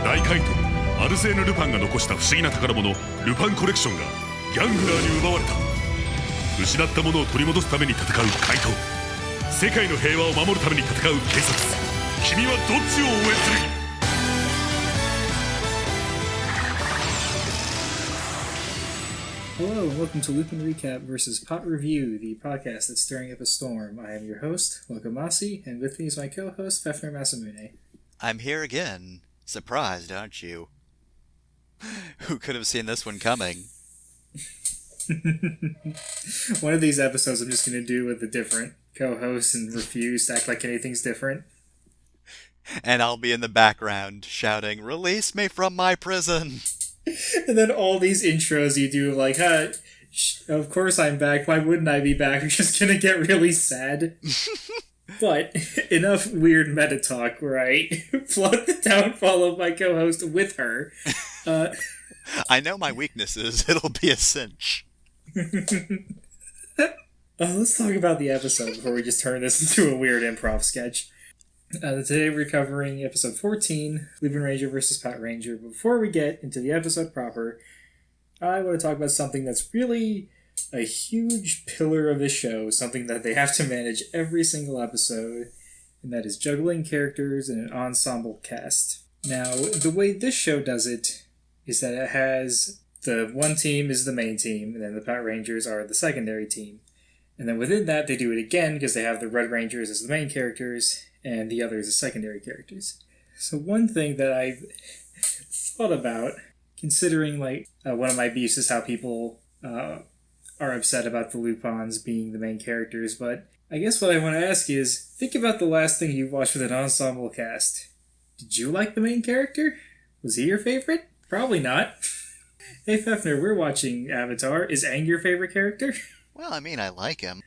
大怪盗アルセーヌ・ルパンが残した不思議な宝物ルパンコレクションがギャングラーに奪われた。失ったものを取り戻すために戦う怪盗、世界の平和を守るために戦う警察、君はどっちを応援する？Hello and welcome to LupinRecap versus PatReview, the podcast that's stirring up a storm. I am your host, Lokomasi, and with me is my co-host, Fefner Masamune. I'm here again. Surprised, aren't you? Who could have seen this one coming? One of these episodes I'm just going to do with a different co-host and refuse to act like anything's different. And I'll be in the background shouting, "Release me from my prison!" And then all these intros you do, like, of course I'm back, why wouldn't I be back? You're just gonna get really sad. But, enough weird meta talk where I flood the downfall of my co-host with her. I know my weaknesses, it'll be a cinch. Let's talk about the episode before we just turn this into a weird improv sketch. Today we're covering episode 14, Lupin Ranger vs. Pat Ranger. Before we get into the episode proper, I want to talk about something that's really a huge pillar of the show, something that they have to manage every single episode, and that is juggling characters in an ensemble cast. Now, the way this show does it is that it has the one team is the main team, and then the Pat Rangers are the secondary team. And then within that, they do it again because they have the Red Rangers as the main characters, and the others as secondary characters. So one thing that I've thought about, considering one of my beefs is how people are upset about the Lupins being the main characters, but I guess what I want to ask is, think about the last thing you watched with an ensemble cast. Did you like the main character? Was he your favorite? Probably not. Hey Fefner, we're watching Avatar. Is Aang your favorite character? Well, I mean, I like him.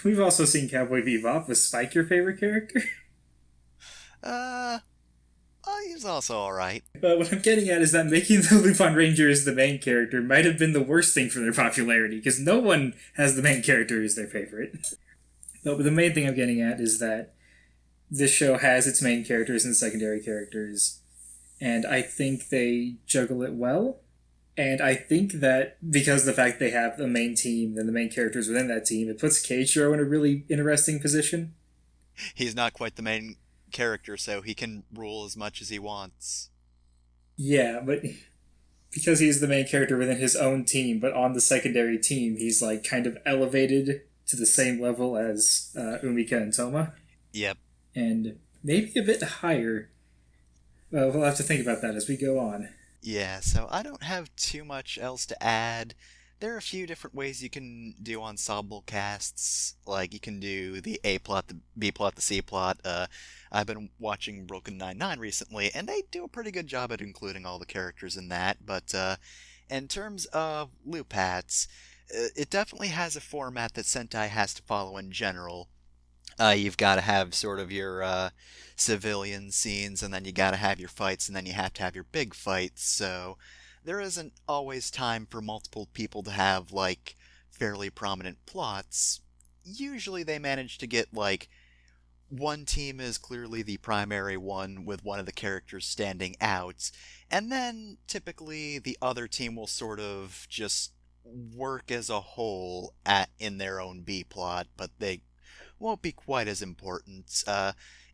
We've also seen Cowboy Bebop. Was Spike your favorite character? He's also alright. But what I'm getting at is that making the Lupin Rangers the main character might have been the worst thing for their popularity, because no one has the main character as their favorite. But the main thing I'm getting at is that this show has its main characters and secondary characters, and I think they juggle it well. And I think that because the fact they have the main team and the main characters within that team, it puts Keiichiro in a really interesting position. He's not quite the main character, so he can rule as much as he wants. Yeah, but because he's the main character within his own team, but on the secondary team, he's kind of elevated to the same level as Umika and Toma. Yep. And maybe a bit higher. Well, we'll have to think about that as we go on. Yeah, so I don't have too much else to add. There are a few different ways you can do ensemble casts. Like, you can do the A-plot, the B-plot, the C-plot. I've been watching Brooklyn Nine-Nine recently, and they do a pretty good job at including all the characters in that. But in terms of Lupats, it definitely has a format that Sentai has to follow in general. You've got to have sort of your civilian scenes, and then you got to have your fights, and then you have to have your big fights, so there isn't always time for multiple people to have, fairly prominent plots. Usually they manage to get, one team is clearly the primary one with one of the characters standing out, and then typically the other team will sort of just work as a whole in their own B-plot, but they won't be quite as important.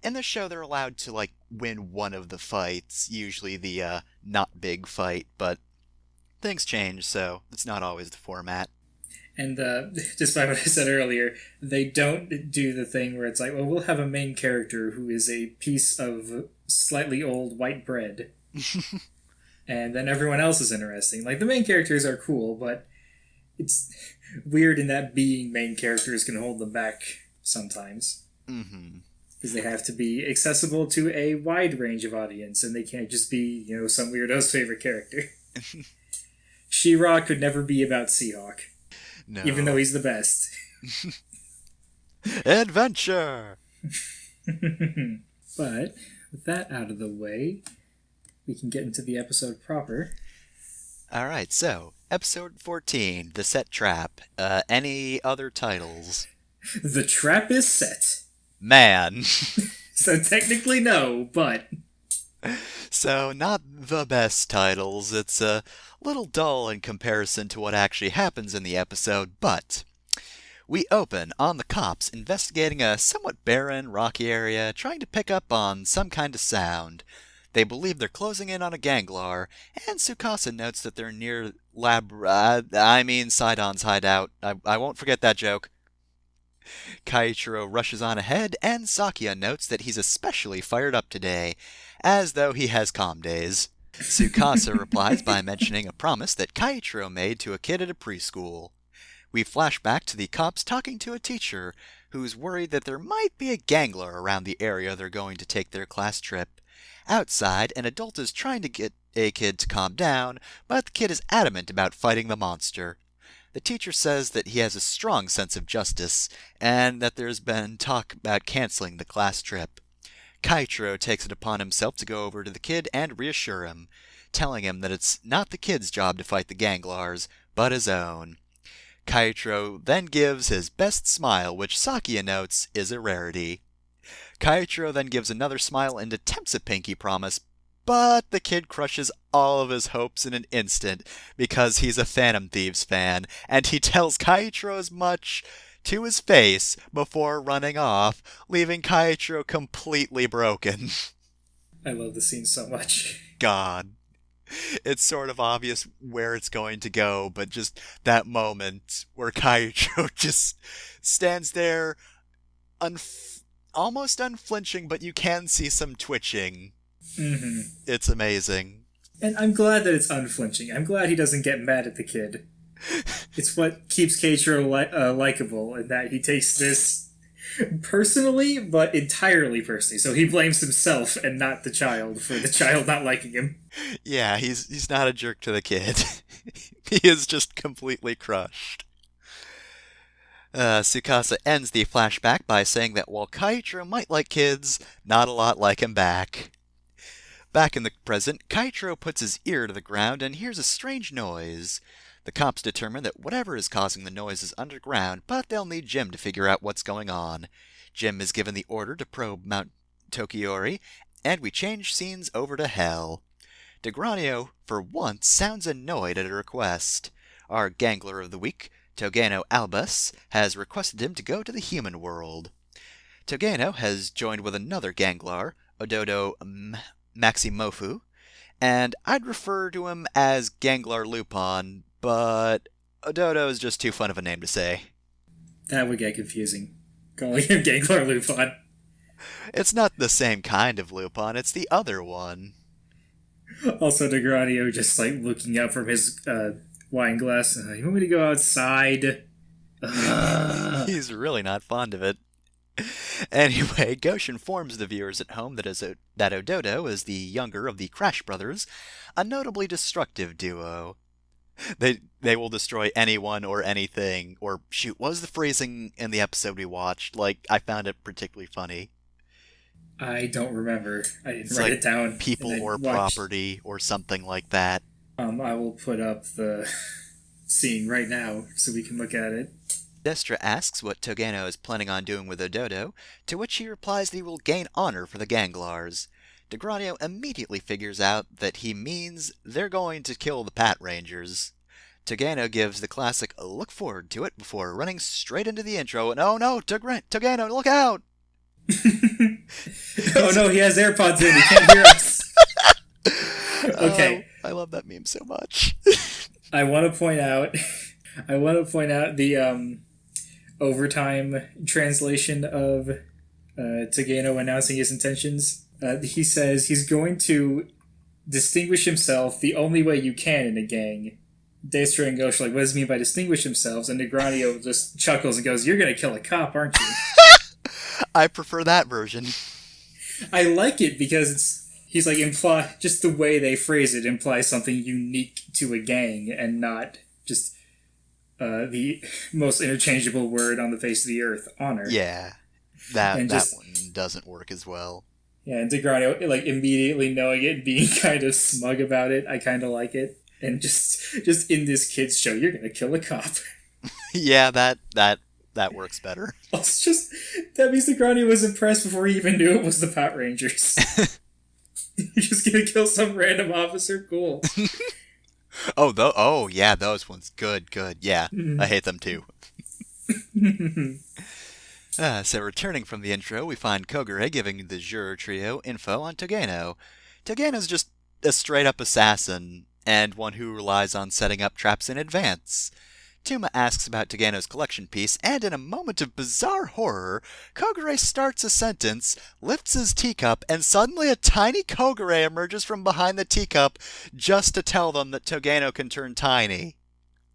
In the show, they're allowed to, win one of the fights, usually the not big fight, but things change, so it's not always the format. And just by what I said earlier, they don't do the thing where it's well, we'll have a main character who is a piece of slightly old white bread. And then everyone else is interesting. The main characters are cool, but it's weird in that being main characters can hold them back sometimes. Mm-hmm. Because they have to be accessible to a wide range of audience, and they can't just be, some weirdo's favorite character. She-Ra could never be about Seahawk. No. Even though he's the best. Adventure! But, with that out of the way, we can get into the episode proper. Alright, so, episode 14, The Set Trap. Any other titles? The trap is set. Man. So technically no, but So, not the best titles. It's a little dull in comparison to what actually happens in the episode, but we open on the cops investigating a somewhat barren, rocky area, trying to pick up on some kind of sound. They believe they're closing in on a ganglar, and Tsukasa notes that they're near Sidon's hideout. I won't forget that joke. Kaiichiro rushes on ahead, and Sakia notes that he's especially fired up today, as though he has calm days. Tsukasa replies by mentioning a promise that Kaiichiro made to a kid at a preschool. We flash back to the cops talking to a teacher who's worried that there might be a gangler around the area they're going to take their class trip. Outside, an adult is trying to get a kid to calm down, but the kid is adamant about fighting the monster. The teacher says that he has a strong sense of justice, and that there's been talk about canceling the class trip. Kaiichiro takes it upon himself to go over to the kid and reassure him, telling him that it's not the kid's job to fight the ganglars, but his own. Kaiichiro then gives his best smile, which Sakia notes is a rarity. Kaiichiro then gives another smile and attempts a pinky promise, but the kid crushes all of his hopes in an instant because he's a Phantom Thieves fan, and he tells Kaiichiro as much to his face before running off, leaving Kaiichiro completely broken. I love the scene so much. God. It's sort of obvious where it's going to go, but just that moment where Kaiichiro just stands there almost unflinching, but you can see some twitching. Mm-hmm. It's amazing. And I'm glad that it's unflinching. I'm glad he doesn't get mad at the kid. It's what keeps Keiichiro likable, and that he takes this personally, but entirely personally. So he blames himself and not the child for the child not liking him. Yeah, he's not a jerk to the kid. He is just completely crushed. Tsukasa ends the flashback by saying that while Kaiichiro might like kids, not a lot like him back. Back in the present, Kaiichiro puts his ear to the ground and hears a strange noise. The cops determine that whatever is causing the noise is underground, but they'll need Jim to figure out what's going on. Jim is given the order to probe Mount Tokiori, and we change scenes over to Hell. Degranio, for once, sounds annoyed at a request. Our Gangler of the Week, Togeno Albus, has requested him to go to the human world. Togeno has joined with another Ganglar, Ododo Maximofu, and I'd refer to him as Ganglar Lupin, but Ododo is just too fun of a name to say. That would get confusing, calling him Ganglar Lupin. It's not the same kind of Lupin, it's the other one. Also, Degranio just looking up from his wine glass. You want me to go outside? He's really not fond of it. Anyway, Ghosh informs the viewers at home that Ododo is the younger of the Crash Brothers, a notably destructive duo. They will destroy anyone or anything, or shoot, what was the phrasing in the episode we watched? I found it particularly funny. I don't remember. I didn't write it down. People or property or something like that. I will put up the scene right now so we can look at it. Destra asks what Togeno is planning on doing with Ododo, to which he replies that he will gain honor for the Ganglars. Degranio immediately figures out that he means they're going to kill the Pat Rangers. Togeno gives the classic look forward to it before running straight into the intro, and oh no, Togeno, look out! Oh no, he has AirPods in, he can't hear us. Okay. I love that meme so much. I want to point out the overtime translation of Togeno announcing his intentions. He says he's going to distinguish himself the only way you can in a gang. Destra and Ghosh what does he mean by distinguish themselves? And Negranio just chuckles and goes, "You're going to kill a cop, aren't you?" I prefer that version. I like it because he's imply just the way they phrase it implies something unique to a gang and not just the most interchangeable word on the face of the earth, honor. Yeah, that one doesn't work as well. Yeah, and Degranio immediately knowing it and being kind of smug about it, I kind of like it. And just in this kid's show, you're gonna kill a cop. Yeah, that works better. It's just that means Degranio was impressed before he even knew it was the Pat Rangers. You're just gonna kill some random officer? Cool. Oh, yeah, those ones. Good. Yeah, I hate them too. So returning from the intro, we find Kogure giving the juror trio info on Togeno. Togeno's just a straight-up assassin, and one who relies on setting up traps in advance. Tuma asks about Togeno's collection piece, and in a moment of bizarre horror, Kogure starts a sentence, lifts his teacup, and suddenly a tiny Kogure emerges from behind the teacup just to tell them that Togeno can turn tiny.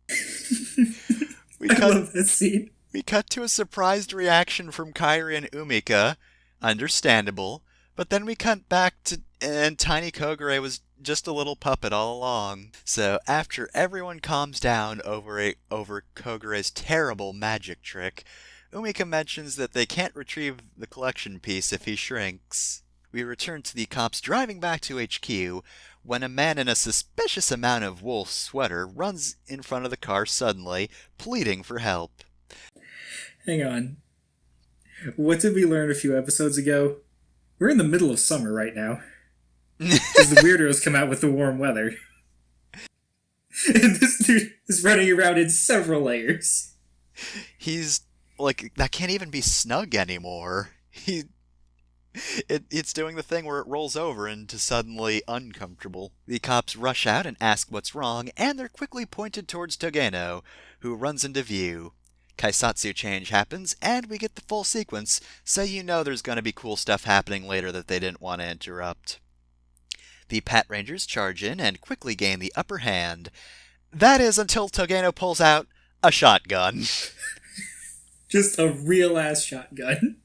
I love this scene. We cut to a surprised reaction from Kairi and Umika, understandable, but then we cut back to and tiny Kogure was just a little puppet all along. So after everyone calms down over Kogure's terrible magic trick, Umika mentions that they can't retrieve the collection piece if he shrinks. We return to the cops driving back to HQ when a man in a suspicious amount of wool sweater runs in front of the car suddenly, pleading for help. Hang on. What did we learn a few episodes ago? We're in the middle of summer right now. Because the weirdos come out with the warm weather. And this dude is running around in several layers. He's, like, that can't even be snug anymore. It's doing the thing where it rolls over into suddenly uncomfortable. The cops rush out and ask what's wrong, and they're quickly pointed towards Togeno, who runs into view. Kaisatsu change happens, and we get the full sequence, so you know there's going to be cool stuff happening later that they didn't want to interrupt. The Pat Rangers charge in and quickly gain the upper hand. That is until Togeno pulls out a shotgun. Just a real-ass shotgun.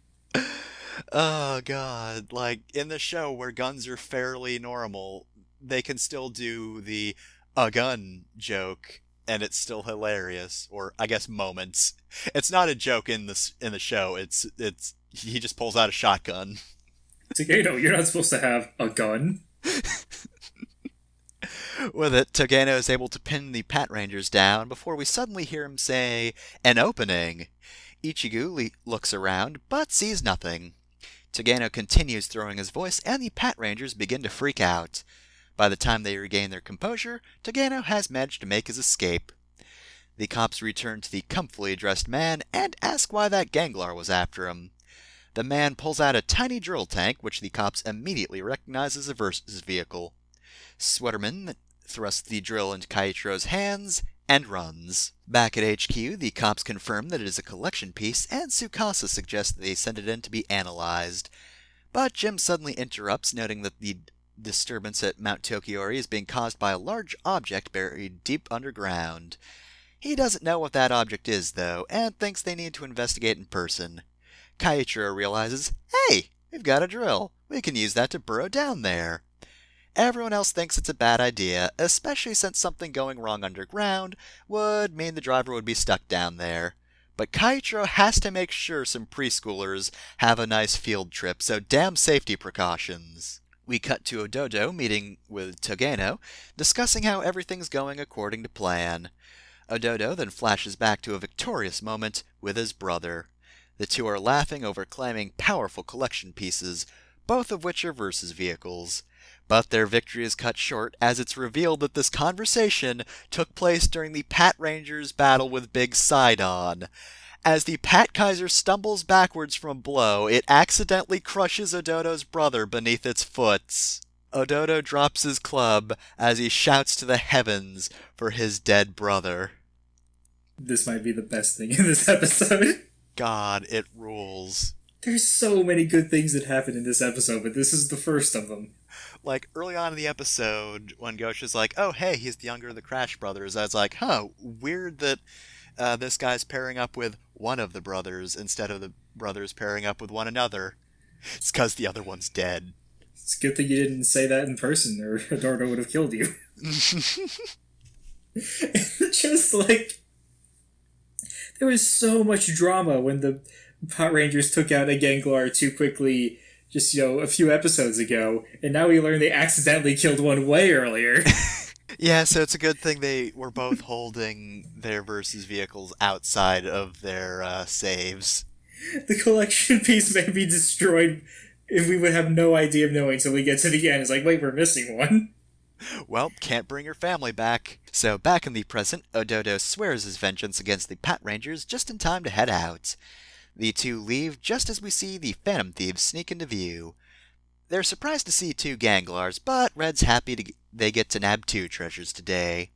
Oh god, like, in the show where guns are fairly normal, they can still do the a gun joke, and it's still hilarious, or I guess moments. It's not a joke in the show, it's he just pulls out a shotgun. Togeno, you're not supposed to have a gun. With it, Togeno is able to pin the Pat Rangers down before we suddenly hear him say, "An opening." Ichigo looks around, but sees nothing. Togeno continues throwing his voice, and the Pat Rangers begin to freak out. By the time they regain their composure, Togeno has managed to make his escape. The cops return to the comfily dressed man and ask why that Ganglar was after him. The man pulls out a tiny drill tank, which the cops immediately recognize as a Versus vehicle. Sweaterman thrusts the drill into Kaichiro's hands and runs. Back at HQ, the cops confirm that it is a collection piece, and Tsukasa suggests that they send it in to be analyzed. But Jim suddenly interrupts, noting that the disturbance at Mount Tokiori is being caused by a large object buried deep underground. He doesn't know what that object is, though, and thinks they need to investigate in person. Kaichiro realizes, hey, we've got a drill. We can use that to burrow down there. Everyone else thinks it's a bad idea, especially since something going wrong underground would mean the driver would be stuck down there. But Kaichiro has to make sure some preschoolers have a nice field trip, so damn safety precautions. We cut to Ododo meeting with Togeno, discussing how everything's going according to plan. Ododo then flashes back to a victorious moment with his brother. The two are laughing over claiming powerful collection pieces, both of which are Versus vehicles. But their victory is cut short as it's revealed that this conversation took place during the Pat Rangers' battle with Big Sidon. As the Pat Kaiser stumbles backwards from a blow, it accidentally crushes Ododo's brother beneath its foot. Ododo drops his club as he shouts to the heavens for his dead brother. This might be the best thing in this episode. God, it rules. There's so many good things that happen in this episode, but this is the first of them. Like, early on in the episode, when Gosha's like, oh, hey, he's the younger of the Crash brothers, I was like, huh, weird that this guy's pairing up with one of the brothers instead of the brothers pairing up with one another. It's because the other one's dead. It's a good thing you didn't say that in person, or Adorno would have killed you. Just like... There was so much drama when the Pot Rangers took out a Ganglar too quickly just, a few episodes ago, and now we learn they accidentally killed one way earlier. Yeah, so it's a good thing they were both holding their Versus vehicles outside of their saves. The collection piece may be destroyed If we would have no idea of knowing until we get to the end. It's like, wait, we're missing one. Well, can't bring her family back. So back in the present, Ododo swears his vengeance against the Pat Rangers just in time to head out. The two leave just as we see the Phantom Thieves sneak into view. They're surprised to see two Ganglars, but Red's happy they get to nab two treasures today.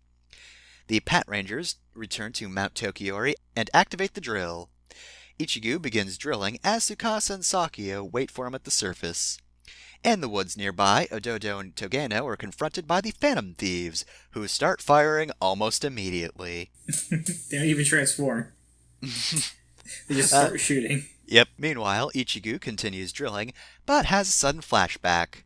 The Pat Rangers return to Mount Tokiori and activate the drill. Ichigo begins drilling as Tsukasa and Sakio wait for him at the surface. In the woods nearby, Ododo and Togeno are confronted by the Phantom Thieves, who start firing almost immediately. They don't even transform. They just start shooting. Yep. Meanwhile, Ichigo continues drilling, but has a sudden flashback.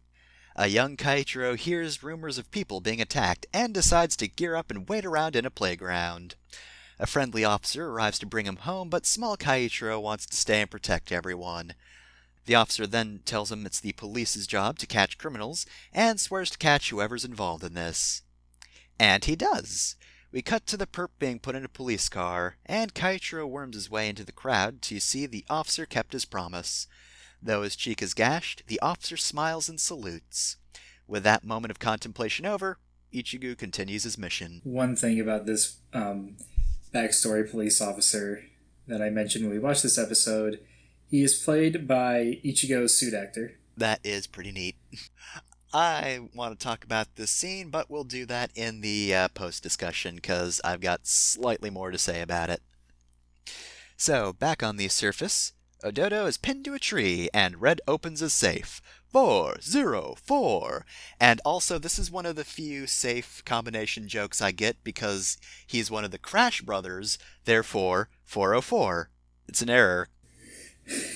A young Kaichiro hears rumors of people being attacked and decides to gear up and wait around in a playground. A friendly officer arrives to bring him home, but small Kaichiro wants to stay and protect everyone. The officer then tells him it's the police's job to catch criminals, and swears to catch whoever's involved in this. And he does. We cut to the perp being put in a police car, and Kaichiro worms his way into the crowd to see the officer kept his promise. Though his cheek is gashed, the officer smiles and salutes. With that moment of contemplation over, Ichigo continues his mission. One thing about this backstory police officer that I mentioned when we watched this episode, he is played by Ichigo's suit actor. That is pretty neat. I want to talk about this scene, but we'll do that in the post-discussion, because I've got slightly more to say about it. So, back on the surface, Ododo is pinned to a tree, and Red opens his safe. 404. And also, this is one of the few safe combination jokes I get, because he's one of the Crash brothers, therefore 404. It's an error.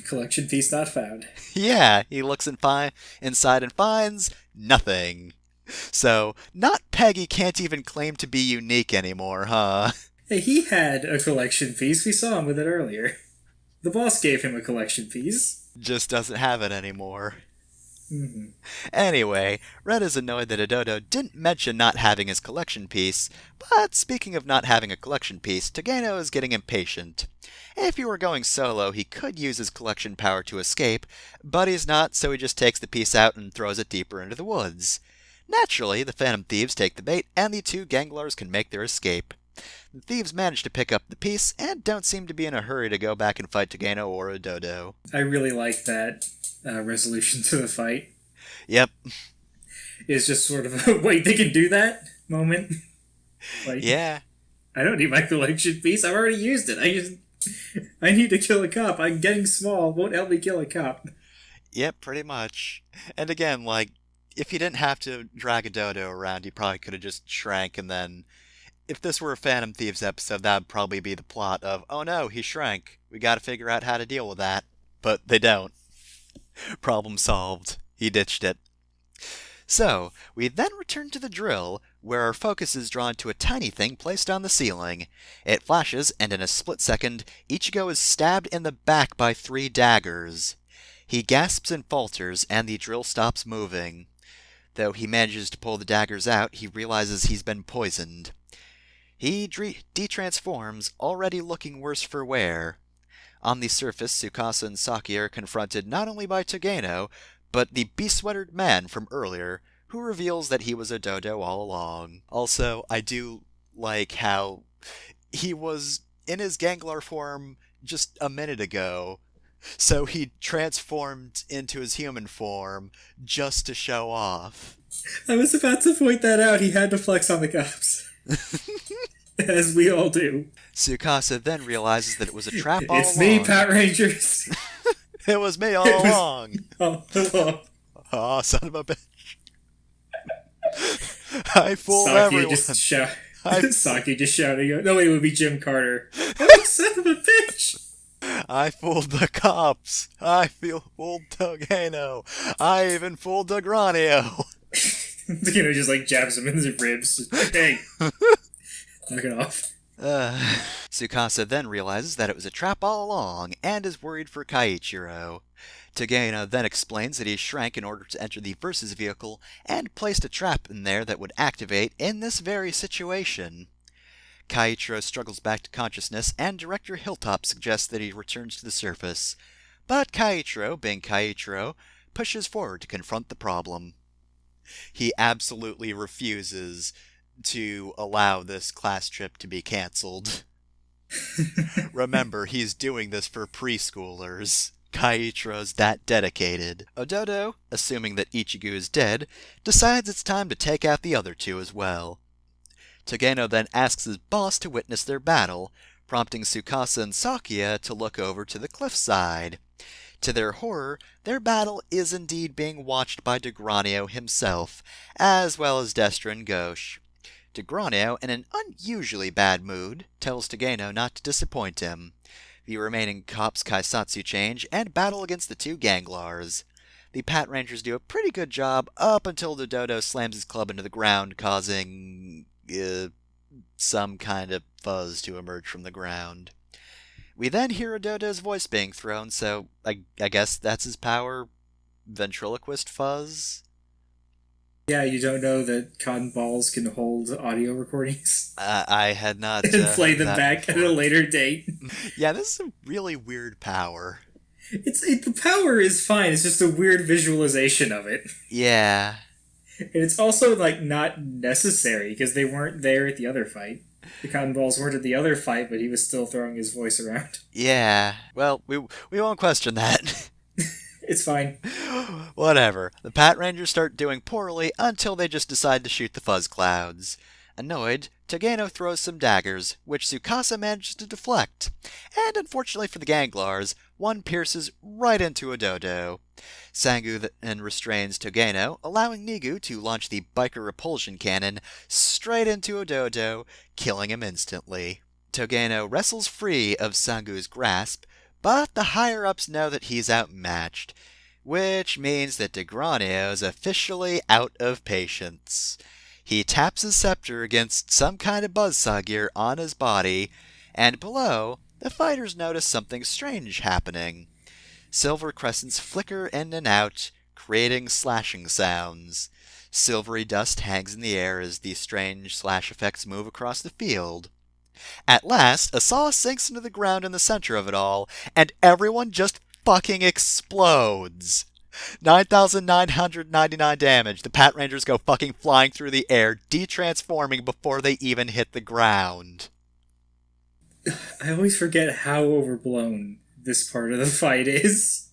Collection piece not found. Yeah, he looks inside and finds nothing. So, not Peggy can't even claim to be unique anymore, huh? Hey, he had a collection piece. We saw him with it earlier. The boss gave him a collection piece. Just doesn't have it anymore. Mm-hmm. Anyway, Red is annoyed that Ododo didn't mention not having his collection piece, but speaking of not having a collection piece, Togeno is getting impatient. If he were going solo, he could use his collection power to escape, but he's not, so he just takes the piece out and throws it deeper into the woods. Naturally, the Phantom Thieves take the bait, and the two Ganglars can make their escape. The thieves manage to pick up the piece, and don't seem to be in a hurry to go back and fight Togeno or Ododo. I really like that resolution to the fight. Yep. It's just sort of a, wait, they can do that moment? Like, yeah. I don't need my collection piece. I've already used it. I need to kill a cop. I'm getting small. Won't help me kill a cop. Yep, pretty much. And again, like, if he didn't have to drag a dodo around, he probably could have just shrank, and then, if this were a Phantom Thieves episode, that would probably be the plot of, oh no, he shrank. We gotta figure out how to deal with that. But they don't. Problem solved. He ditched it. So, we then return to the drill, where our focus is drawn to a tiny thing placed on the ceiling. It flashes, and in a split second, Ichigo is stabbed in the back by 3 daggers. He gasps and falters, and the drill stops moving. Though he manages to pull the daggers out, he realizes he's been poisoned. He de-transforms, already looking worse for wear. On the surface, Tsukasa and Saki are confronted not only by Togeno, but the besweatered man from earlier, who reveals that he was a dodo all along. Also, I do like how he was in his Ganglar form just a minute ago, so he transformed into his human form just to show off. I was about to point that out. He had to flex on the cops. As we all do. Tsukasa then realizes that it was a trap all along. It's me, Pat Rangers. It was me all along. Oh, hello. Oh, son of a bitch. I fooled Saki everyone. Saki just shouting. No, wait, it would be Jim Carter. Oh, son of a bitch. I fooled the cops. I fooled Togeno. I even fooled Degranio. Just like jabs him in the ribs. Just like, hey. Knock it off. Tsukasa then realizes that it was a trap all along, and is worried for Kaichiro. Togeno then explains that he shrank in order to enter the Versus vehicle, and placed a trap in there that would activate in this very situation. Kaichiro struggles back to consciousness, and Director Hilltop suggests that he returns to the surface. But Kaichiro, being Kaichiro, pushes forward to confront the problem. He absolutely refuses to allow this class trip to be cancelled. Remember, he's doing this for preschoolers. Kaiichiro's that dedicated. Ododo, assuming that Ichigo is dead, decides it's time to take out the other two as well. Togeno then asks his boss to witness their battle, prompting Tsukasa and Sakuya to look over to the cliffside. To their horror, their battle is indeed being watched by Degranio himself, as well as Destra and Gauche. Degranio, in an unusually bad mood, tells Togeno not to disappoint him. The remaining cops Kaisatsu change and battle against the two Ganglars. The Pat Rangers do a pretty good job up until Dodo slams his club into the ground, causing some kind of fuzz to emerge from the ground. We then hear Dodo's voice being thrown, so I guess that's his power, ventriloquist fuzz? Yeah, you don't know that cotton balls can hold audio recordings? I had not... and play them back before. at a later date? Yeah, this is a really weird power. The power is fine, it's just a weird visualization of it. Yeah. And it's also, not necessary, because they weren't there at the other fight. The cotton balls weren't at the other fight, but he was still throwing his voice around. Yeah. Well, we won't question that. It's fine. Whatever. The Pat Rangers start doing poorly until they just decide to shoot the fuzz clouds. Annoyed, Togeno throws some daggers, which Tsukasa manages to deflect. And unfortunately for the Ganglars, one pierces right into Ododo. Sangu then restrains Togeno, allowing Nigu to launch the biker repulsion cannon straight into Ododo, killing him instantly. Togeno wrestles free of Sangu's grasp, but the higher-ups know that he's outmatched, which means that Degranio's officially out of patience. He taps his scepter against some kind of buzzsaw gear on his body, and below, the fighters notice something strange happening. Silver crescents flicker in and out, creating slashing sounds. Silvery dust hangs in the air as these strange slash effects move across the field. At last, a saw sinks into the ground in the center of it all, and everyone just fucking explodes. 9,999 damage. The Pat Rangers go fucking flying through the air, de-transforming before they even hit the ground. I always forget how overblown this part of the fight is.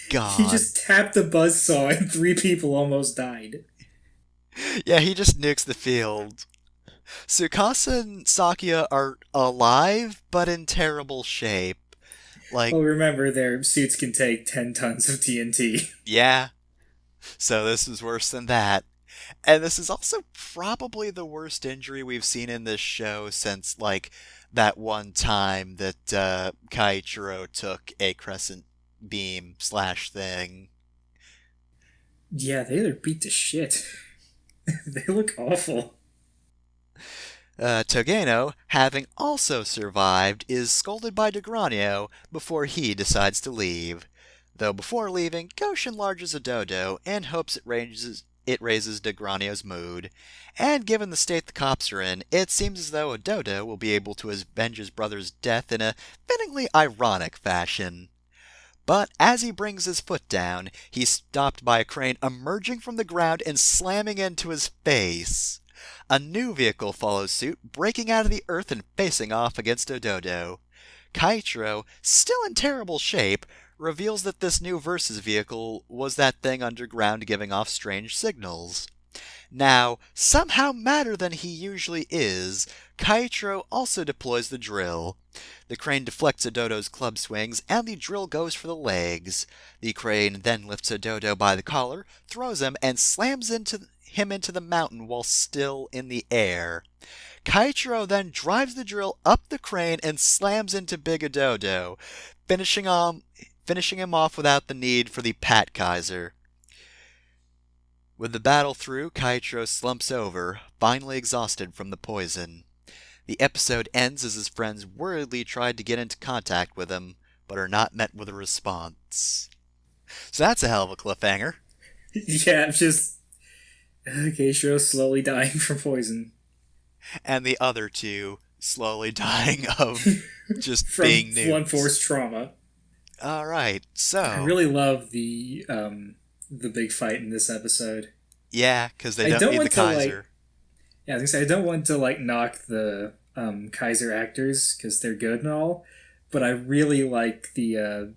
God. He just tapped the buzzsaw and 3 people almost died. Yeah, he just nukes the field. Tsukasa and Sakuya are alive, but in terrible shape. Well, remember, their suits can take 10 tons of TNT. Yeah. So this is worse than that. And this is also probably the worst injury we've seen in this show since, that one time that Kaiichiro took a crescent beam / thing. Yeah, they look beat to shit. They look awful. Togeno, having also survived, is scolded by Degranio before he decides to leave. Though before leaving, Gauche enlarges Ododo and hopes it raises Degranio's mood. And given the state the cops are in, it seems as though Ododo will be able to avenge his brother's death in a fittingly ironic fashion. But as he brings his foot down, he's stopped by a crane emerging from the ground and slamming into his face. A new vehicle follows suit, breaking out of the earth and facing off against Ododo. Kaiichiro, still in terrible shape, reveals that this new Versus vehicle was that thing underground giving off strange signals. Now, somehow madder than he usually is, Kaiichiro also deploys the drill. The crane deflects Ododo's club swings, and the drill goes for the legs. The crane then lifts Ododo by the collar, throws him, and slams him into the mountain while still in the air. Kaiichiro then drives the drill up the crane and slams into Big Ododo, finishing him off without the need for the Pat Kaiser. With the battle through, Kaiichiro slumps over, finally exhausted from the poison. The episode ends as his friends worriedly tried to get into contact with him, but are not met with a response. So that's a hell of a cliffhanger. Yeah, just Kaiichiro slowly dying from poison. And the other two slowly dying of just from being nuked. blunt force trauma. Alright, so... I really love the big fight in this episode. Yeah, because they I don't don't need the want to, like- Kaiser. Yeah, I was gonna say, I don't want to, like, knock the Kaiser actors, because they're good and all, but I really like the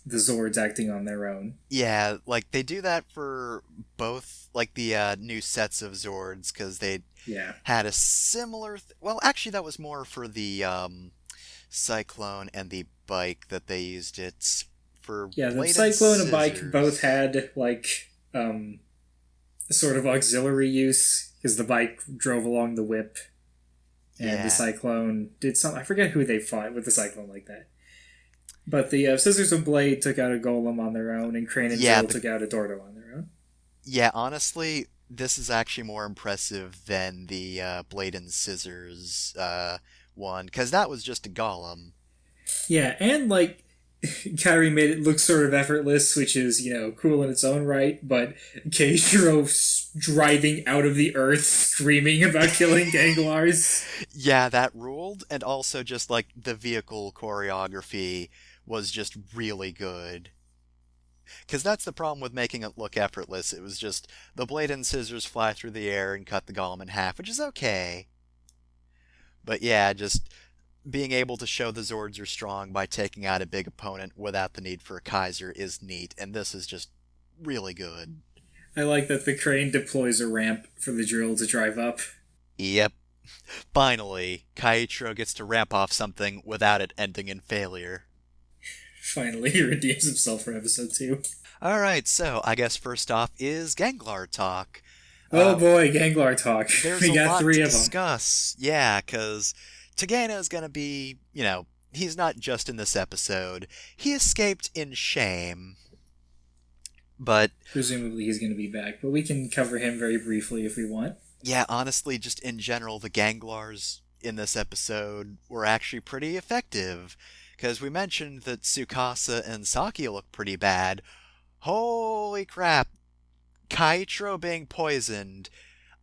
Zords acting on their own. Yeah, like, they do that for both, like, the new sets of Zords, because they Yeah. had a similar... Well, actually, that was more for the Cyclone and the Bike that they used it for. Yeah, the Blade Cyclone and Bike Scissors. both had, like, sort of auxiliary use, because the Bike drove along the whip, and Yeah. the Cyclone did something. I forget who they fought with the Cyclone like that. But the Scissors and Blade took out a Golem on their own, and Crane and Yeah, Drill took out a Dordo on their own. Yeah, honestly, this is actually more impressive than the Blade and Scissors one, because that was just a golem. Yeah, and, like, Kyrie made it look sort of effortless, which is, cool in its own right, but Keishiro driving out of the earth screaming about killing Ganglars. Yeah, that ruled, and also just, like, the vehicle choreography was just really good. Because that's the problem with making it look effortless. It was just the Blade and Scissors fly through the air and cut the golem in half, which is okay. But yeah, just being able to show the Zords are strong by taking out a big opponent without the need for a Kaiser is neat, and this is just really good. I like that the Crane deploys a ramp for the Drill to drive up. Yep. Finally, Kaichiro gets to ramp off something without it ending in failure. Finally, he redeems himself for episode 2. Alright, so I guess first off is Ganglar talk. Oh boy, Ganglar talk. There's We a got lot 3 to of them. discuss. Yeah, because Tegeno's gonna be, he's not just in this episode. He escaped in shame. But, Presumably he's going to be back, but we can cover him very briefly if we want. yeah, honestly, just in general, the Ganglars in this episode were actually pretty effective. Because we mentioned that Tsukasa and Saki look pretty bad. Holy crap. Kaichiro being poisoned.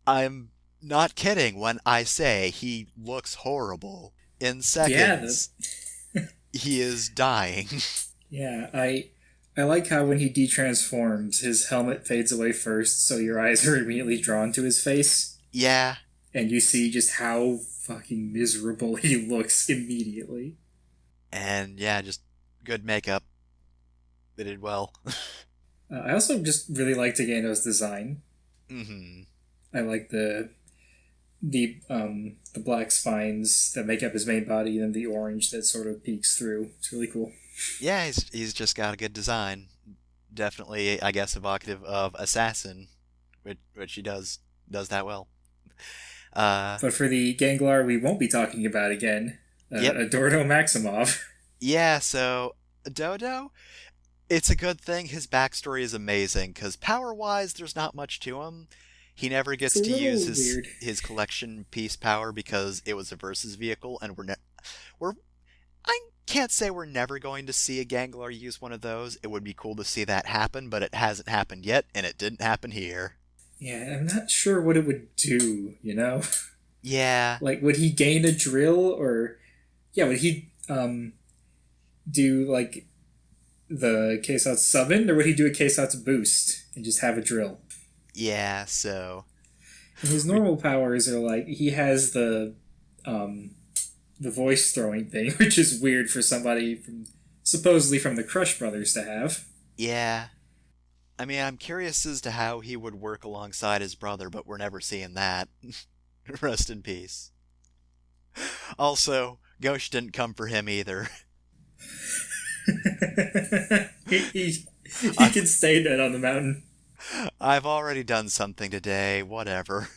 I'm not kidding when I say he looks horrible. In seconds, he is dying. Yeah, I like how when he detransforms, his helmet fades away first, so your eyes are immediately drawn to his face. Yeah. And you see just how fucking miserable he looks immediately. And yeah, just good makeup. They did well. I also just really like Tegeno's design. Mm-hmm. I like the black spines that make up his main body and the orange that sort of peeks through. It's really cool. Yeah, he's just got a good design. Definitely, I guess, evocative of Assassin, which he does that well. But for the Ganglar we won't be talking about again, Adorno Maximov. Yeah, so Dodo, it's a good thing. His backstory is amazing, because power-wise, there's not much to him. He never gets It's a to use little his collection piece power because it was a versus vehicle, and I can't say we're never going to see a Ganglar use one of those. It would be cool to see that happen, but it hasn't happened yet, and it didn't happen here. Yeah, I'm not sure what it would do, Yeah. Like, would he gain a drill, or... Yeah, would he, do, like, the K-Sat's summon, or would he do a K-Sat's boost and just have a drill? Yeah, so... And his normal powers are, like, he has the voice throwing thing, which is weird for somebody supposedly from the Crush Brothers to have. Yeah. I mean, I'm curious as to how he would work alongside his brother, but we're never seeing that. Rest in peace. Also, Ghosh didn't come for him either. he can stay dead on the mountain. I've already done something today, whatever.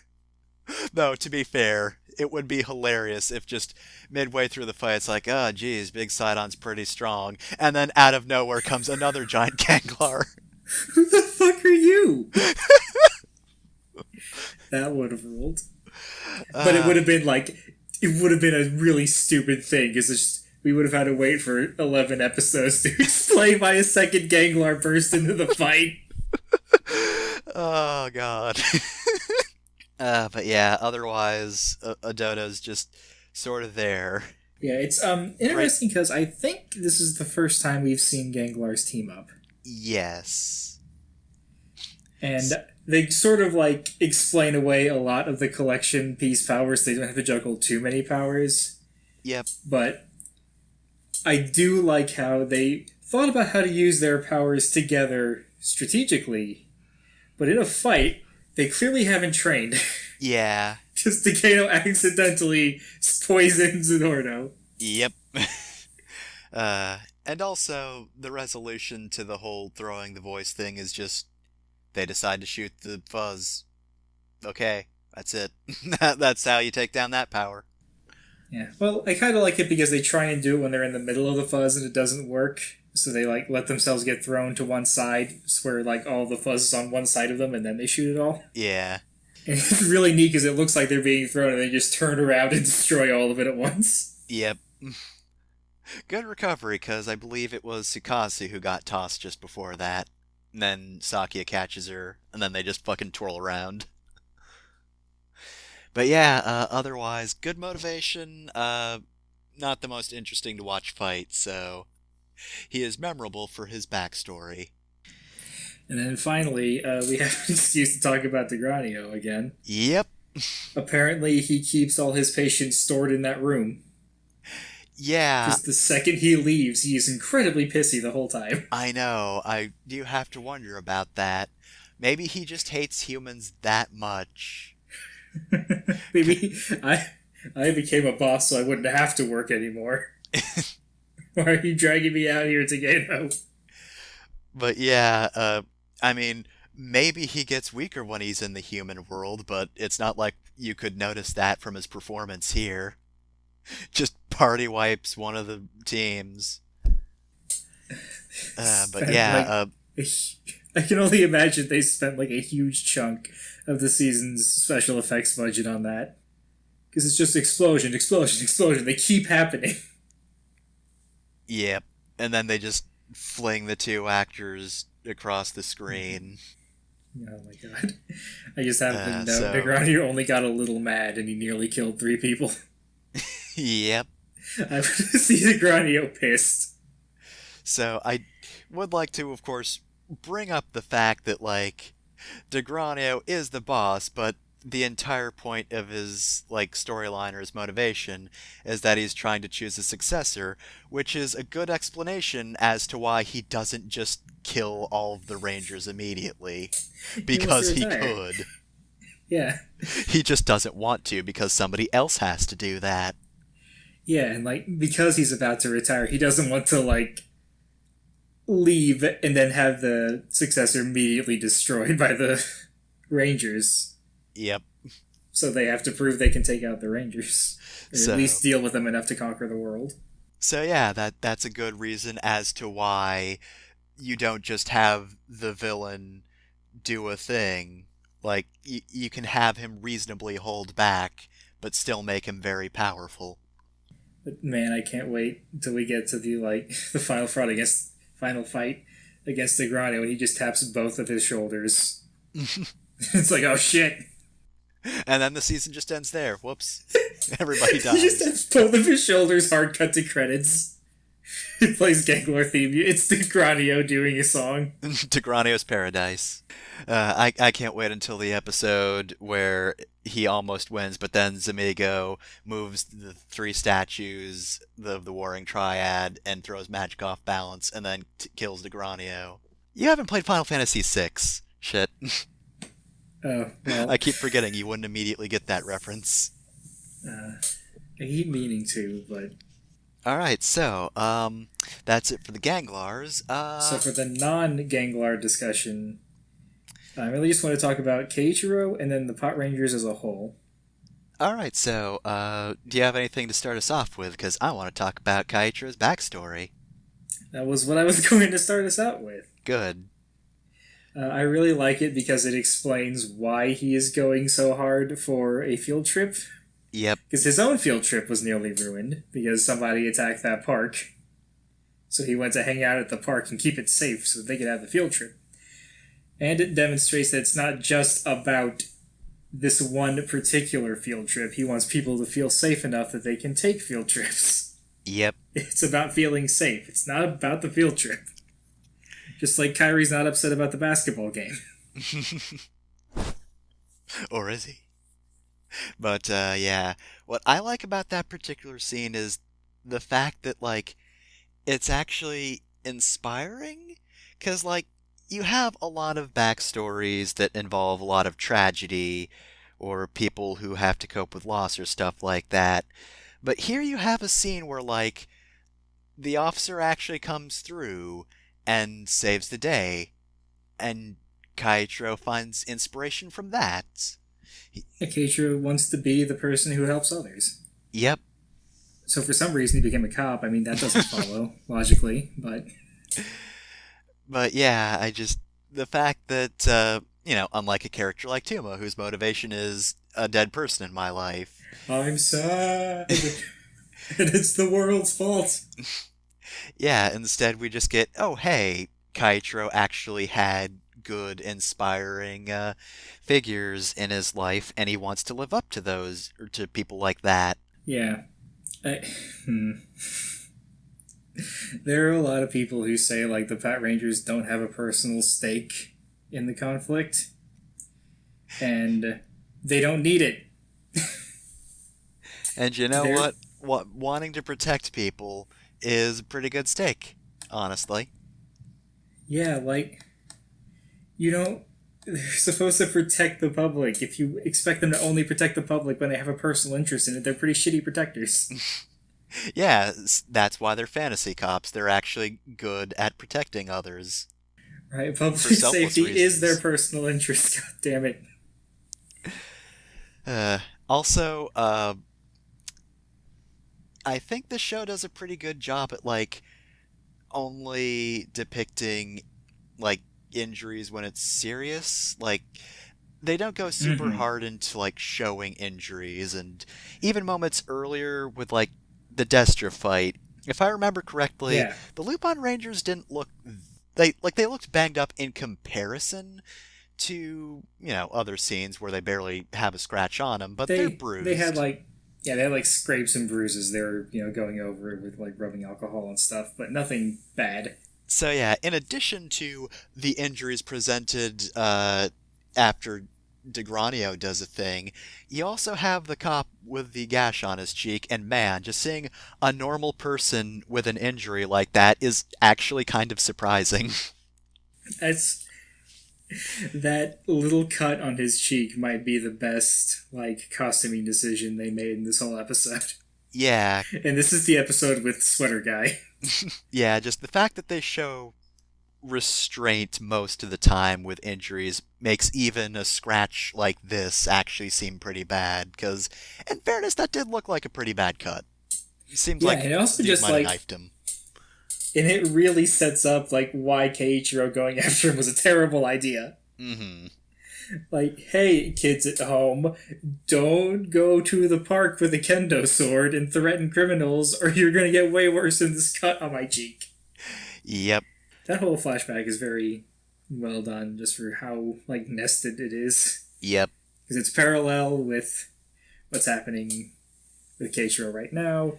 Though, to be fair, it would be hilarious if just midway through the fight it's like, oh, geez, Big Sidon's pretty strong, and then out of nowhere comes another giant Ganglar. Who the fuck are you? That would have ruled. But it would have been a really stupid thing, because we would have had to wait for 11 episodes to explain why a second Ganglar burst into the fight. Oh, God. But yeah, otherwise, Adodo's just sort of there. Yeah, it's interesting because I think this is the first time we've seen Ganglars team up. Yes. And they sort of, like, explain away a lot of the collection piece powers. They don't have to juggle too many powers. Yep. But I do like how they thought about how to use their powers together strategically. But in a fight, they clearly haven't trained. Yeah. Because Decano accidentally poisons Zordo. Yep. And also, the resolution to the whole throwing the voice thing is just, they decide to shoot the fuzz. Okay, that's it. That's how you take down that power. Yeah, well, I kind of like it because they try and do it when they're in the middle of the fuzz and it doesn't work. So they, like, let themselves get thrown to one side, where, like, all the fuzz is on one side of them, and then they shoot it all. Yeah. And it's really neat because it looks like they're being thrown and they just turn around and destroy all of it at once. Yep. Good recovery, because I believe it was Tsukasa who got tossed just before that. And then Sakia catches her, and then they just fucking twirl around. But yeah, otherwise, good motivation. Not the most interesting to watch fight, so he is memorable for his backstory. And then finally, we have an excuse to talk about Degranio again. Yep. Apparently, he keeps all his patients stored in that room. Yeah. Because the second he leaves, he is incredibly pissy the whole time. I know. I do have to wonder about that. Maybe he just hates humans that much. Maybe I became a boss so I wouldn't have to work anymore. Why are you dragging me out here to Gano? But yeah, I mean, maybe he gets weaker when he's in the human world, but it's not like you could notice that from his performance here. Just party wipes one of the teams. But yeah, I can only imagine they spent like a huge chunk of the season's special effects budget on that. Because it's just explosion, explosion, explosion. They keep happening. Yep. And then they just fling the two actors across the screen. Oh my god. I just happen to know so- Negreanu only got a little mad and he nearly killed 3 people. Yep. I would see Negreanu pissed. So I would like to, of course, bring up the fact that, like, Degranio is the boss, but the entire point of his, like, storyline or his motivation is that he's trying to choose a successor, which is a good explanation as to why he doesn't just kill all of the Rangers immediately. Because he could. Yeah. He just doesn't want to because somebody else has to do that. Yeah, and, like, because he's about to retire, he doesn't want to, like, leave and then have the successor immediately destroyed by the Rangers. Yep. So they have to prove they can take out the Rangers. Or at least deal with them enough to conquer the world. So yeah, that's a good reason as to why you don't just have the villain do a thing. Like, you can have him reasonably hold back, but still make him very powerful. But man, I can't wait until we get to the final fight against Degranio when he just taps both of his shoulders. It's like, oh shit. And then the season just ends there. Whoops. Everybody dies. He just taps both of his shoulders, hard cut to credits. It plays Gangler theme. It's Degranio doing a song. Degranio's Paradise. I can't wait until the episode where he almost wins, but then Zamigo moves the 3 statues of the Warring Triad and throws magic off balance and then kills Degranio. You haven't played Final Fantasy VI. Shit. Oh, well. I keep forgetting you wouldn't immediately get that reference. I keep meaning to, but... Alright, so, that's it for the Ganglars. So for the non-Ganglar discussion, I really just want to talk about Keiichiro and then the Pot Rangers as a whole. Alright, so, do you have anything to start us off with? Because I want to talk about Keiichiro's backstory. That was what I was going to start us out with. Good. I really like it because it explains why he is going so hard for a field trip. Yep. Because his own field trip was nearly ruined because somebody attacked that park. So he went to hang out at the park and keep it safe so that they could have the field trip. And it demonstrates that it's not just about this one particular field trip. He wants people to feel safe enough that they can take field trips. Yep. It's about feeling safe. It's not about the field trip. Just like Kyrie's not upset about the basketball game. Or is he? But, yeah. What I like about that particular scene is the fact that, like, it's actually inspiring. Because, like, you have a lot of backstories that involve a lot of tragedy or people who have to cope with loss or stuff like that. But here you have a scene where, like, the officer actually comes through and saves the day, and Kaichiro finds inspiration from that. Keiichiro wants to be the person who helps others. Yep. So for some reason he became a cop. I mean, that doesn't follow, logically, but... But yeah, the fact that, unlike a character like Tuma, whose motivation is a dead person in my life. I'm sad, and it's the world's fault. Yeah, instead we just get, oh hey, Kaichiro actually had good, inspiring figures in his life, and he wants to live up to those, or to people like that. Yeah. There are a lot of people who say, like, the Pat Rangers don't have a personal stake in the conflict, and they don't need it. And you know what? Wanting to protect people is a pretty good stake, honestly. Yeah, like, they're supposed to protect the public. If you expect them to only protect the public when they have a personal interest in it, they're pretty shitty protectors. Yeah, that's why they're fantasy cops. They're actually good at protecting others. Right? Public selfless safety reasons. is their personal interest. God damn it. Also, I think the show does a pretty good job at, like, only depicting, like, injuries when it's serious. Like, they don't go super hard into, like, showing injuries, and even moments earlier with, like, the Destra fight, if I remember correctly, the Lupin Rangers didn't look... They looked banged up in comparison to, other scenes where they barely have a scratch on them, but they're bruised. They had, like, scrapes and bruises they were, going over with, like, rubbing alcohol and stuff, but nothing bad. So, yeah, in addition to the injuries presented after DeGranio does a thing, you also have the cop with the gash on his cheek, and man, just seeing a normal person with an injury like that is actually kind of surprising. That little cut on his cheek might be the best, like, costuming decision they made in this whole episode. Yeah. And this is the episode with Sweater Guy. Yeah, just the fact that they show restraint most of the time with injuries makes even a scratch like this actually seem pretty bad, because, in fairness, that did look like a pretty bad cut. It seems like it also Duke just, might have like, knifed him. And it really sets up, like, why Keiichiro going after him was a terrible idea. Mm-hmm. Like, hey, kids at home, don't go to the park with a kendo sword and threaten criminals, or you're gonna get way worse than this cut on my cheek. Yep. That whole flashback is very well done, just for how, like, nested it is. Yep. Because it's parallel with what's happening with Keiichiro right now.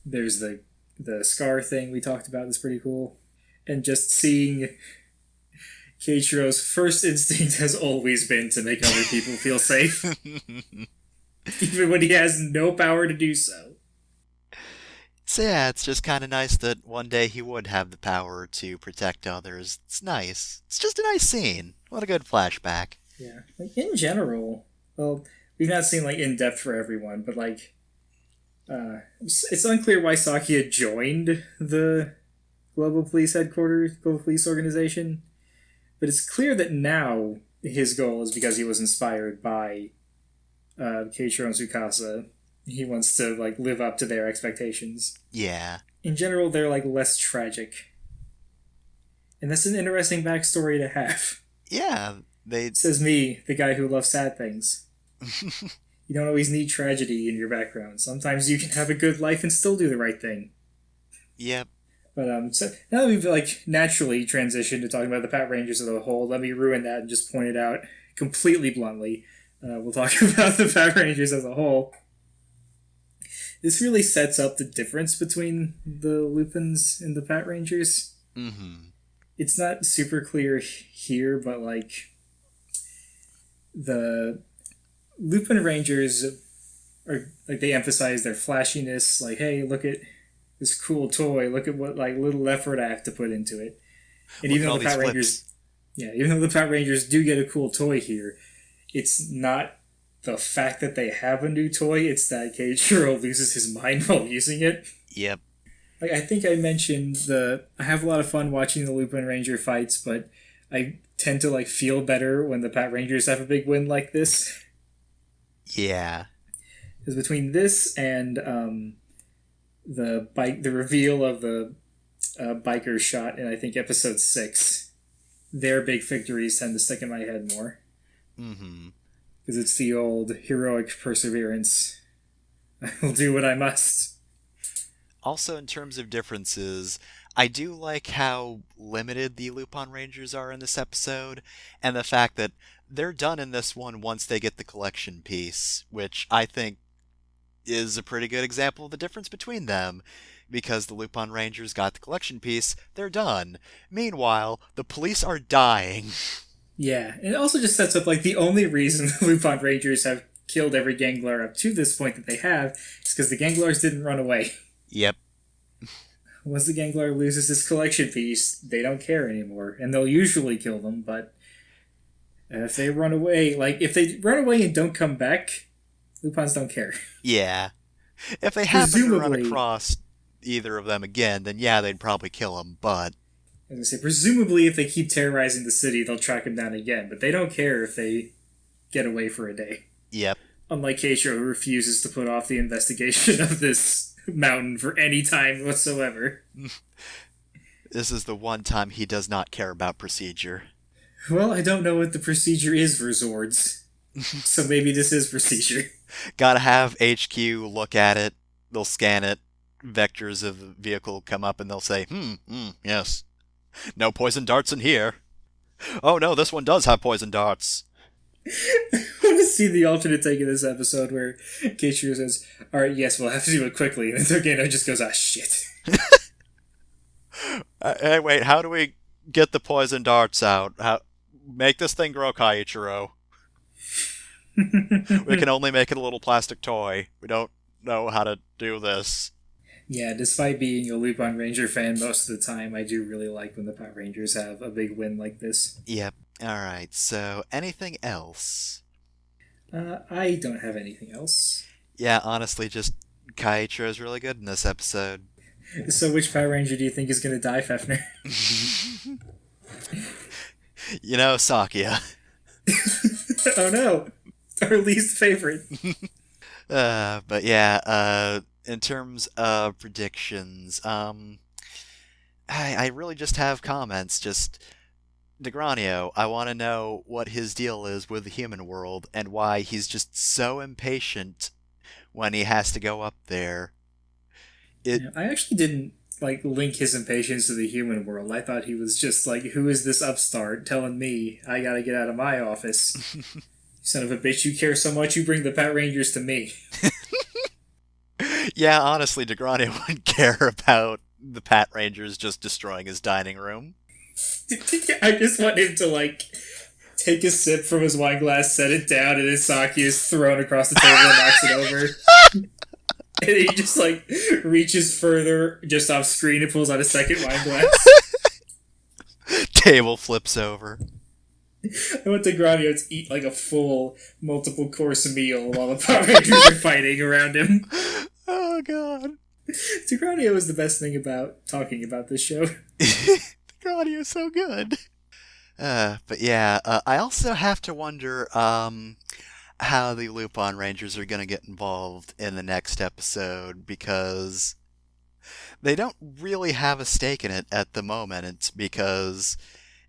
There's the scar thing we talked about that's pretty cool. And just seeing Keiichiro's first instinct has always been to make other people feel safe. Even when he has no power to do so. So yeah, it's just kind of nice that one day he would have the power to protect others. It's nice. It's just a nice scene. What a good flashback. Yeah. Like, in general, well, we've not seen, like, in depth for everyone, but, like, it's unclear why Saki had joined the Global Police Headquarters, Global Police Organization, but it's clear that now his goal is because he was inspired by Keiichiro and Tsukasa. He wants to, like, live up to their expectations. Yeah. In general, they're, like, less tragic. And that's an interesting backstory to have. Yeah, Says me, the guy who loves sad things. You don't always need tragedy in your background. Sometimes you can have a good life and still do the right thing. Yep. But so now that we've, like, naturally transitioned to talking about the Pat Rangers as a whole, let me ruin that and just point it out completely bluntly. We'll talk about the Pat Rangers as a whole. this really sets up the difference between the Lupins and the Pat Rangers. Mm-hmm. It's not super clear here, but like the Lupin Rangers are like, they emphasize their flashiness, like, hey, look at this cool toy, look at what like little effort I have to put into it. And Look even at all though the Pat these Rangers flips. even though the Pat Rangers do get a cool toy here, it's not the fact that they have a new toy, it's that Keiichiro loses his mind while using it. Yep. Like, I think I mentioned I have a lot of fun watching the Lupin Ranger fights, but I tend to like feel better when the Pat Rangers have a big win like this. Yeah. Because between this and the reveal of the biker shot in I think episode 6, their big victories tend to stick in my head more. Mm-hmm. Because it's the old heroic perseverance. I will do what I must. Also, in terms of differences, I do like how limited the Lupin Rangers are in this episode, and the fact that they're done in this one once they get the collection piece, which I think is a pretty good example of the difference between them. Because the Lupin Rangers got the collection piece, they're done. Meanwhile, the police are dying. Yeah, and it also just sets up like the only reason the Lupin Rangers have killed every Gangler up to this point that they have is because the Ganglers didn't run away. Yep. Once the Gangler loses his collection piece, they don't care anymore, and they'll usually kill them, but if they run away, like, if they run away and don't come back, Lupins don't care. Yeah. If they happen to run Presumably- across either of them again, then yeah, they'd probably kill them, but... As I say, presumably if they keep terrorizing the city, they'll track him down again, but they don't care if they get away for a day. Yep. Unlike Keiichiro, who refuses to put off the investigation of this mountain for any time whatsoever. This is the one time he does not care about procedure. Well, I don't know what the procedure is for Zords, so maybe this is procedure. Gotta have HQ look at it, they'll scan it, vectors of the vehicle come up and they'll say, yes. No poison darts in here. Oh no, this one does have poison darts. I want to see the alternate take of this episode where Keiichiro says, alright, yes, we'll have to do it quickly, and then Togeno just goes, ah, shit. Hey, wait, how do we get the poison darts out? Make this thing grow, Keiichiro. We can only make it a little plastic toy. We don't know how to do this. Yeah, despite being a Lupin Ranger fan most of the time, I do really like when the Pat Rangers have a big win like this. Yep. Alright, so anything else? I don't have anything else. Yeah, honestly, just Keiichiro is really good in this episode. So which Pat Ranger do you think is going to die, Fefner? You know, Sakia. Oh no! Our least favorite. But yeah, in terms of predictions, I really just have comments. Just Degranio, I want to know what his deal is with the human world and why he's just so impatient when he has to go up there. I actually didn't link his impatience to the human world. I thought he was just like, who is this upstart telling me I gotta get out of my office? Son of a bitch, you care so much, you bring the Pat Rangers to me. Yeah, honestly, Degranio wouldn't care about the Pat Rangers just destroying his dining room. I just want him to take a sip from his wine glass, set it down, and then Saki is thrown across the table and knocks it over. And he just reaches further just off screen and pulls out a second wine glass. Table flips over. I want Degranio to eat a full multiple course meal while the Power Rangers are fighting around him. Oh god. Degranio is the best thing about talking about this show. Degranio is so good. But yeah, I also have to wonder how the Lupin Rangers are going to get involved in the next episode, because they don't really have a stake in it at the moment. It's because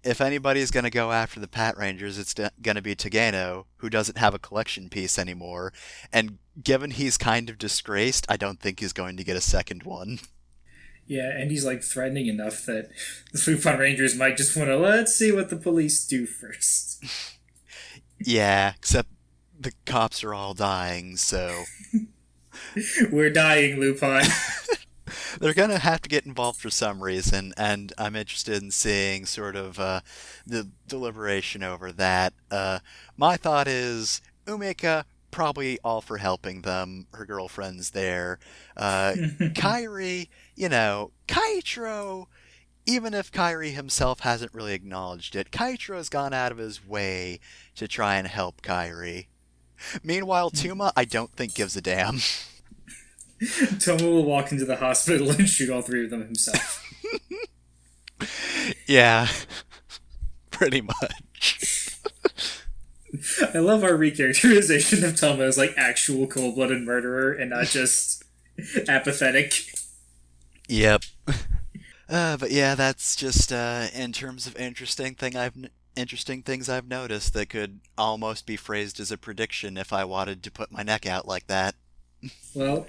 if anybody's going to go after the Pat Rangers, it's going to be Togeno, who doesn't have a collection piece anymore. And given he's kind of disgraced, I don't think he's going to get a second one. Yeah, and he's threatening enough that the Lupin Rangers might just want to, let's see what the police do first. Yeah, except the cops are all dying, so We're dying, Lupin. They're going to have to get involved for some reason, and I'm interested in seeing sort of the deliberation over that. My thought is Umika, probably all for helping them. Her girlfriend's there. Kairi, Kaitro, even if Kairi himself hasn't really acknowledged it, Kaitro's gone out of his way to try and help Kairi. Meanwhile, Tuma, I don't think gives a damn. Toma will walk into the hospital and shoot all three of them himself. Yeah, pretty much. I love our recharacterization of Toma as like actual cold-blooded murderer and not just apathetic. Yep. But yeah, that's just in terms of interesting things I've noticed that could almost be phrased as a prediction if I wanted to put my neck out like that. Well,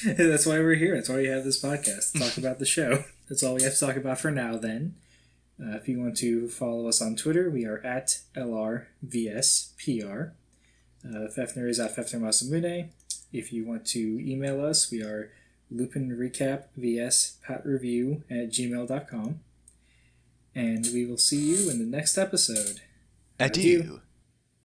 that's why we're here. That's why we have this podcast to talk about the show. That's all we have to talk about for now, then. If you want to follow us on Twitter, we are at LRVSPR. Fefner is at Fefner Masamune. If you want to email us, we are LupinRecap@gmail.com. And we will see you in the next episode. Adieu.